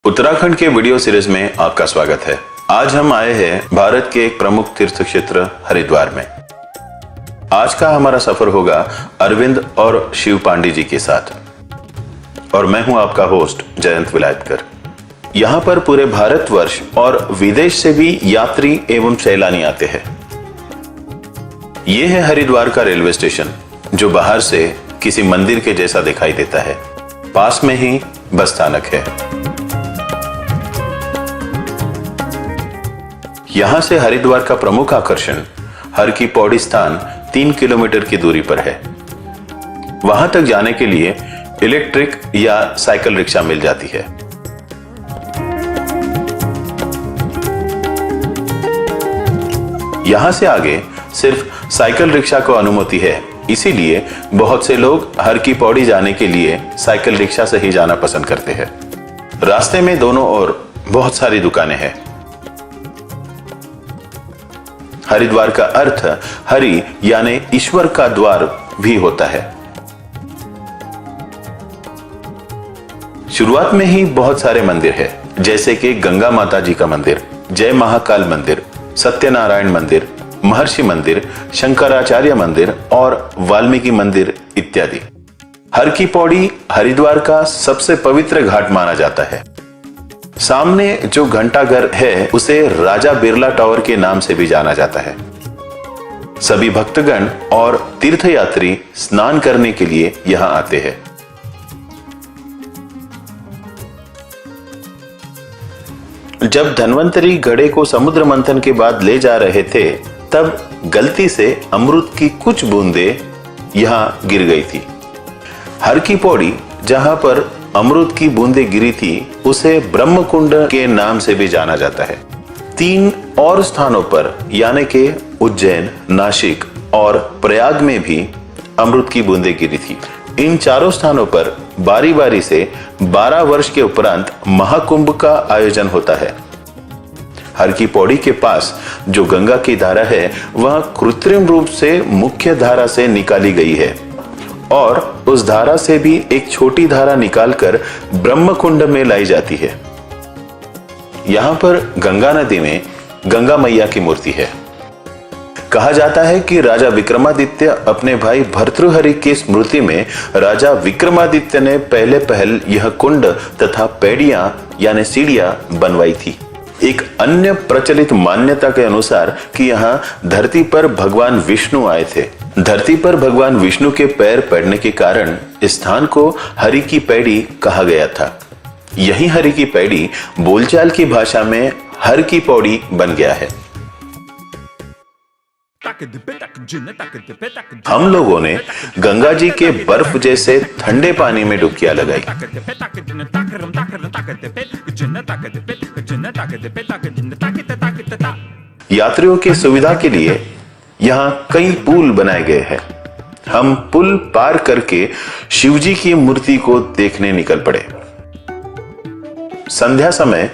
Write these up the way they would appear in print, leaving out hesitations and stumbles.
उत्तराखंड के video series में आपका स्वागत है। आज हम आए हैं भारत के एक प्रमुख तीर्थ क्षेत्र हरिद्वार में। आज का हमारा सफर होगा अरविंद और शिव पांडे जी के साथ, और मैं हूं आपका होस्ट जयंत विलायतकर। यहां पर पूरे भारतवर्ष और विदेश से भी यात्री एवं सैलानी आते हैं। यह है हरिद्वार का रेलवे स्टेशन, जो बाहर से किसी मंदिर के जैसा दिखाई देता है। पास में ही बस स्थानक है। यहां से हरिद्वार का प्रमुख आकर्षण हर की पौड़ी स्थान 3 किलोमीटर की दूरी पर है। वहां तक जाने के लिए इलेक्ट्रिक या साइकिल रिक्शा मिल जाती है। यहां से आगे सिर्फ साइकिल रिक्शा को अनुमति है, इसीलिए बहुत से लोग हर की पौड़ी जाने के लिए साइकिल रिक्शा से ही जाना पसंद करते हैं। रास्ते में दोनों ओर बहुत सारी दुकानें हैं। हरिद्वार का अर्थ हरि यानी ईश्वर का द्वार भी होता है। शुरुआत में ही बहुत सारे मंदिर हैं, जैसे कि गंगा माता जी का मंदिर, जय महाकाल मंदिर, सत्यनारायण मंदिर, महर्षि मंदिर, शंकराचार्य मंदिर और वाल्मीकि मंदिर इत्यादि। हर की पौड़ी हरिद्वार का सबसे पवित्र घाट माना जाता है। सामने जो घंटाघर है उसे राजा बिरला टावर के नाम से भी जाना जाता है। सभी भक्तगण और तीर्थयात्री स्नान करने के लिए यहां आते हैं। जब धन्वंतरी घड़े को समुद्र मंथन के बाद ले जा रहे थे, तब गलती से अमृत की कुछ बूंदें यहां गिर गई थी। हर की पौड़ी जहां पर अमृत की बूंदें गिरी थी, उसे ब्रह्मकुंड के नाम से भी जाना जाता है। 3 और स्थानों पर यानी कि उज्जैन, नासिक और प्रयाग में भी अमृत की बूंदें गिरी थी। इन चारों स्थानों पर बारी बारी से 12 वर्ष के उपरांत महाकुंभ का आयोजन होता है। हर की पौड़ी के पास जो गंगा की धारा है, वह कृत्रिम रूप से मुख्य धारा से निकाली गई है, और उस धारा से भी एक छोटी धारा निकालकर ब्रह्मकुंड में लाई जाती है। यहां पर गंगा नदी में गंगा मैया की मूर्ति है। कहा जाता है कि राजा विक्रमादित्य अपने भाई भर्तृहरि की स्मृति में राजा विक्रमादित्य ने पहले यह कुंड तथा पैड़ियां यानी सीढ़ियां बनवाई थी। एक अन्य प्रचलित मान्यता के अनुसार कि यहां धरती पर भगवान विष्णु आए थे। धरती पर भगवान विष्णु के पैर पड़ने के कारण इस स्थान को हरि की पैड़ी कहा गया था। यही हरि की पैड़ी बोलचाल की भाषा में हर की पौड़ी बन गया है। हम लोगों ने गंगा जी के बर्फ जैसे ठंडे पानी में डुबकियां लगाई। यात्रियों की सुविधा के लिए यहाँ कई पुल बनाए गए हैं। हम पुल पार करके शिवजी की मूर्ति को देखने निकल पड़े। संध्या समय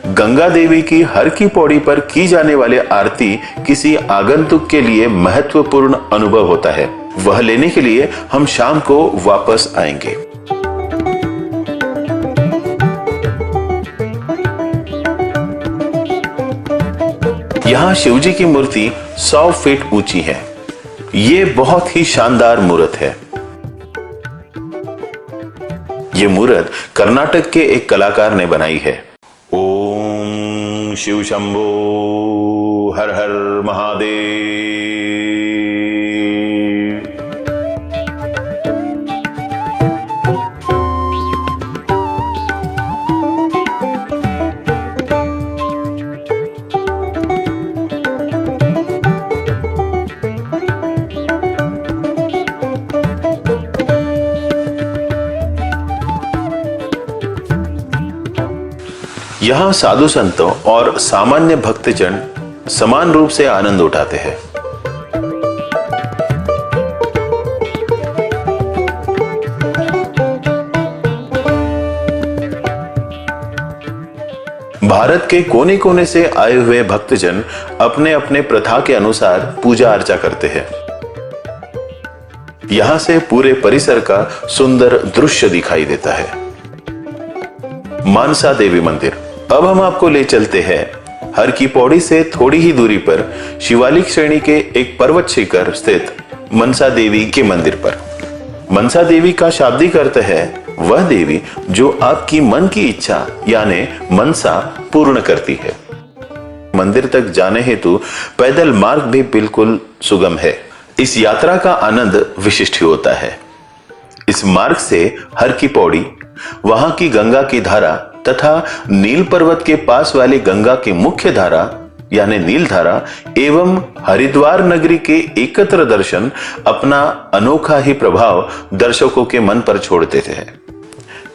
गंगा देवी की हर की पौड़ी पर की जाने वाली आरती किसी आगंतुक के लिए महत्वपूर्ण अनुभव होता है। वह लेने के लिए हम शाम को वापस आएंगे। यहाँ शिवजी की मूर्ति 100 फीट ऊंची है। ये बहुत ही शानदार मूर्त है। ये मूर्त कर्नाटक के एक कलाकार ने बनाई है। ओम शिव शंभो हर हर महादेव। यहाँ साधु संतों और सामान्य भक्तजन समान रूप से आनंद उठाते हैं। भारत के कोने कोने से आए हुए भक्तजन अपने अपने प्रथा के अनुसार पूजा अर्चा करते हैं। यहाँ से पूरे परिसर का सुंदर दृश्य दिखाई देता है। मानसा देवी मंदिर। अब हम आपको ले चलते हैं हर की पौड़ी से थोड़ी ही दूरी पर शिवालिक श्रेणी के एक पर्वत शिखर स्थित मनसा देवी के मंदिर पर। मनसा देवी का शाब्दिक अर्थ है वह देवी जो आपकी मन की इच्छा यानी मनसा पूर्ण करती है। मंदिर तक जाने हेतु पैदल मार्ग भी बिल्कुल सुगम है। इस यात्रा का आनंद विशिष्ट होता है। इस मार्ग से हर की पौड़ी, वहां की गंगा की धारा तथा नील पर्वत के पास वाली गंगा की मुख्य धारा यानी नील धारा एवं हरिद्वार नगरी के एकत्र दर्शन अपना अनोखा ही प्रभाव दर्शकों के मन पर छोड़ देते हैं।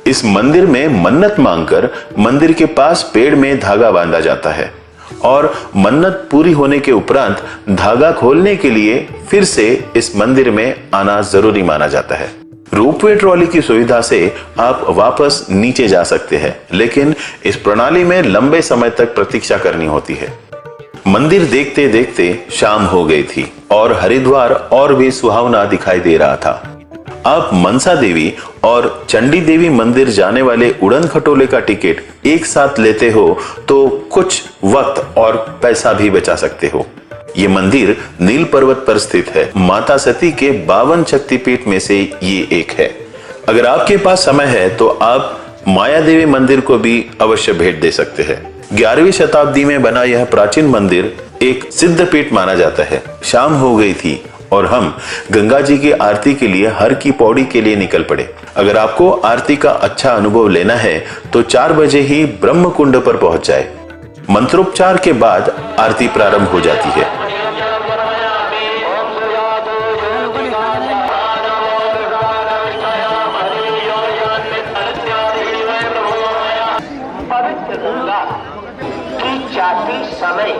इस मंदिर में मन्नत मांगकर मंदिर के पास पेड़ में धागा बांधा जाता है और मन्नत पूरी होने के उपरांत धागा खोलने के लिए फिर से इस मंदिर में आना जरूरी माना जाता है। रोपवे ट्रॉली की सुविधा से आप वापस नीचे जा सकते हैं, लेकिन इस प्रणाली में लंबे समय तक प्रतीक्षा करनी होती है। मंदिर देखते देखते शाम हो गई थी और हरिद्वार और भी सुहावना दिखाई दे रहा था। आप मनसा देवी और चंडी देवी मंदिर जाने वाले उड़न खटोले का टिकट एक साथ लेते हो तो कुछ वक्त और पैसा भी बचा सकते हो। ये मंदिर नील पर्वत पर स्थित है। माता सती के 52 शक्तिपीठ में से ये एक है। अगर आपके पास समय है तो आप माया देवी मंदिर को भी अवश्य भेंट दे सकते हैं। 11वीं शताब्दी में बना यह प्राचीन मंदिर एक सिद्ध पीठ माना जाता है। शाम हो गई थी और हम गंगा जी की आरती के लिए हर की पौड़ी के लिए निकल पड़े। अगर आपको आरती का अच्छा अनुभव लेना है तो 4 बजे ही ब्रह्म कुंड पर पहुंच जाए। मंत्रोपचार के बाद आरती प्रारंभ हो जाती है। समय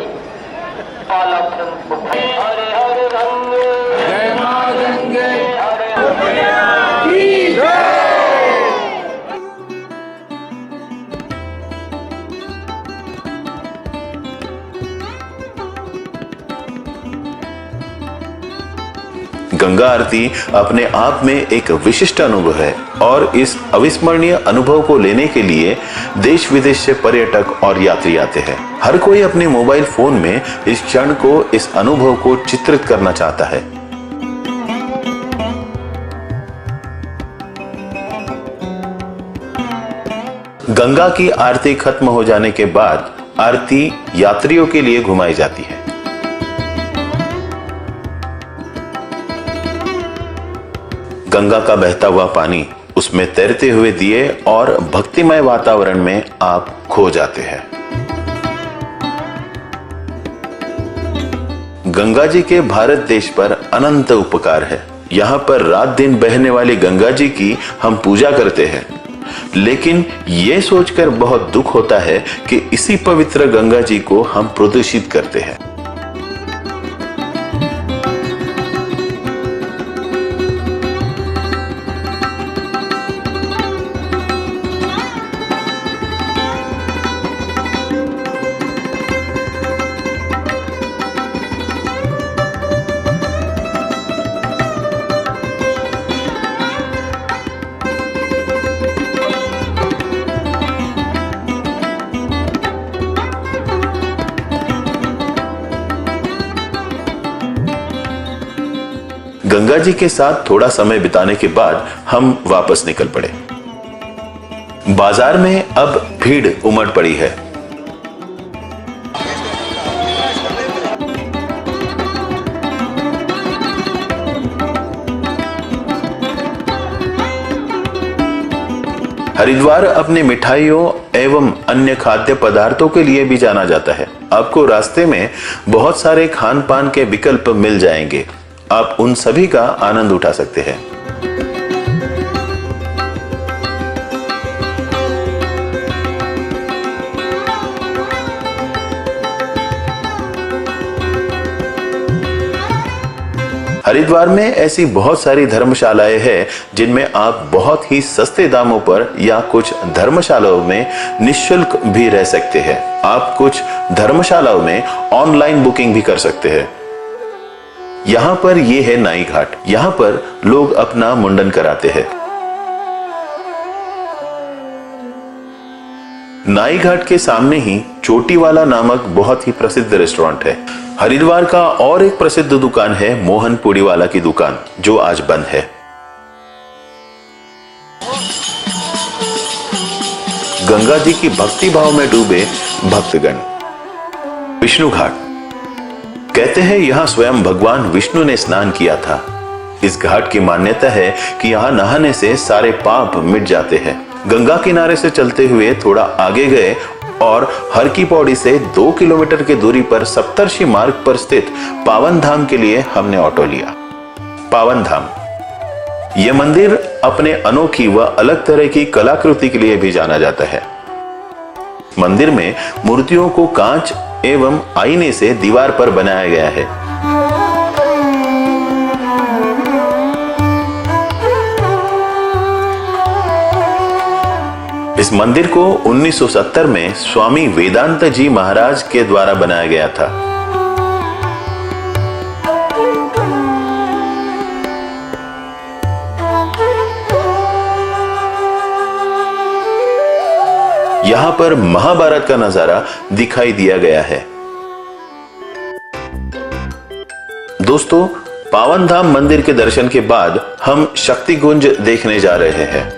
जय मां गंगे गंगा आरती अपने आप में एक विशिष्ट अनुभव है और इस अविस्मरणीय अनुभव को लेने के लिए देश विदेश से पर्यटक और यात्री आते हैं। हर कोई अपने मोबाइल फोन में इस क्षण को, इस अनुभव को चित्रित करना चाहता है। गंगा की आरती खत्म हो जाने के बाद आरती यात्रियों के लिए घुमाई जाती है। गंगा का बहता हुआ पानी, उसमें तैरते हुए दिए और भक्तिमय वातावरण में आप खो जाते हैं। गंगा जी के भारत देश पर अनंत उपकार है। यहाँ पर रात दिन बहने वाली गंगा जी की हम पूजा करते हैं, लेकिन ये सोचकर बहुत दुख होता है कि इसी पवित्र गंगा जी को हम प्रदूषित करते हैं। गंगा जी के साथ थोड़ा समय बिताने के बाद हम वापस निकल पड़े। बाजार में अब भीड़ उमड़ पड़ी है। हरिद्वार अपने मिठाइयों एवं अन्य खाद्य पदार्थों के लिए भी जाना जाता है। आपको रास्ते में बहुत सारे खान पान के विकल्प मिल जाएंगे। आप उन सभी का आनंद उठा सकते हैं। हरिद्वार में ऐसी बहुत सारी धर्मशालाएं हैं जिनमें आप बहुत ही सस्ते दामों पर या कुछ धर्मशालाओं में निःशुल्क भी रह सकते हैं। आप कुछ धर्मशालाओं में ऑनलाइन बुकिंग भी कर सकते हैं। यहाँ पर ये है नाई घाट। यहाँ पर लोग अपना मुंडन कराते हैं। नाई घाट के सामने ही चोटी वाला नामक बहुत ही प्रसिद्ध रेस्टोरेंट है। हरिद्वार का और एक प्रसिद्ध दुकान है मोहन पूड़ी वाला की दुकान, जो आज बंद है। गंगा जी की भक्ति भाव में डूबे भक्तगण। विष्णु घाट, कहते हैं यहां स्वयं भगवान विष्णु ने स्नान किया था। इस घाट की मान्यता है कि यहाँ नहाने से सारे पाप मिट जाते हैं। गंगा किनारे से चलते हुए थोड़ा आगे गए और हर की पौड़ी से 2 किलोमीटर की दूरी पर सप्तर्षि मार्ग पर स्थित पावन धाम के लिए हमने ऑटो लिया। पावन धाम, यह मंदिर अपने अनोखी व अलग तरह की कलाकृति के लिए भी जाना जाता है। मंदिर में मूर्तियों को कांच एवं आईने से दीवार पर बनाया गया है। इस मंदिर को 1970 में स्वामी वेदांत जी महाराज के द्वारा बनाया गया था। यहां पर महाभारत का नजारा दिखाई दिया गया है। दोस्तों, पावन धाम मंदिर के दर्शन के बाद हम शक्ति कुंज देखने जा रहे हैं।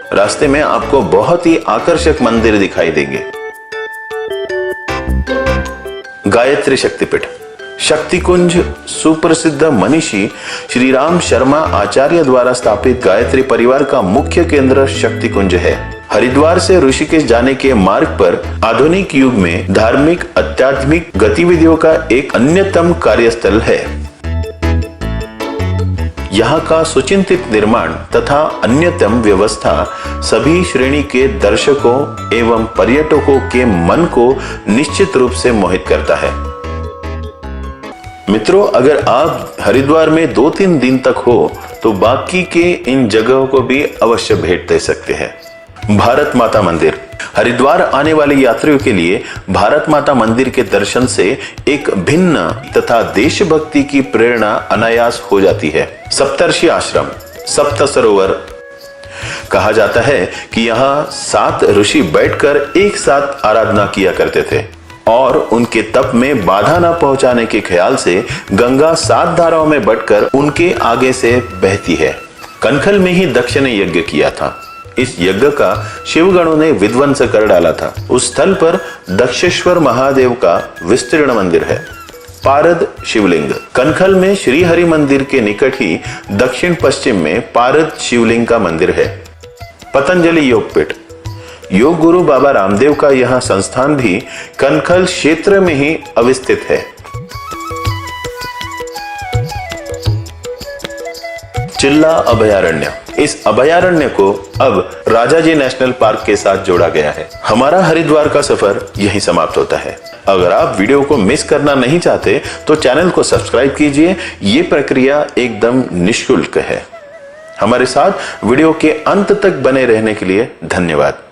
रास्ते में आपको बहुत ही आकर्षक मंदिर दिखाई देंगे। गायत्री शक्तिपीठ, शक्ति कुंज सुप्रसिद्ध मनीषी श्री राम शर्मा आचार्य द्वारा स्थापित गायत्री परिवार का मुख्य केंद्र शक्ति कुंज है। हरिद्वार से ऋषिकेश जाने के मार्ग पर आधुनिक युग में धार्मिक आध्यात्मिक गतिविधियों का एक अन्यतम कार्यस्थल है। यहाँ का सुचिंतित निर्माण तथा अन्यतम व्यवस्था सभी श्रेणी के दर्शकों एवं पर्यटकों के मन को निश्चित रूप से मोहित करता है। मित्रों, अगर आप हरिद्वार में 2-3 दिन तक हो तो बाकी के इन जगहों को भी अवश्य भेंट दे सकते हैं। भारत माता मंदिर, हरिद्वार आने वाले यात्रियों के लिए भारत माता मंदिर के दर्शन से एक भिन्न तथा देशभक्ति की प्रेरणा अनायास हो जाती है। सप्तर्षि आश्रम, सप्त सरोवर, कहा जाता है कि यहाँ 7 ऋषि बैठकर एक साथ आराधना किया करते थे और उनके तप में बाधा न पहुंचाने के ख्याल से गंगा 7 धाराओं में बंटकर उनके आगे से बहती है। कनखल में ही दक्ष ने यज्ञ किया था। इस यज्ञ का शिवगणों ने विध्वंस कर डाला था। उस स्थल पर दक्षेश्वर महादेव का विस्तीर्ण मंदिर है। पारद शिवलिंग, कनखल में श्री हरि मंदिर के निकट ही दक्षिण पश्चिम में पारद शिवलिंग का मंदिर है। पतंजलि योगपीठ, योग गुरु बाबा रामदेव का यह संस्थान भी कनखल क्षेत्र में ही अवस्थित है। चिल्ला अभयारण्य, इस अभयारण्य को अब राजाजी नेशनल पार्क के साथ जोड़ा गया है। हमारा हरिद्वार का सफर यहीं समाप्त होता है। अगर आप वीडियो को मिस करना नहीं चाहते तो चैनल को सब्सक्राइब कीजिए। ये प्रक्रिया एकदम निःशुल्क है। हमारे साथ वीडियो के अंत तक बने रहने के लिए धन्यवाद।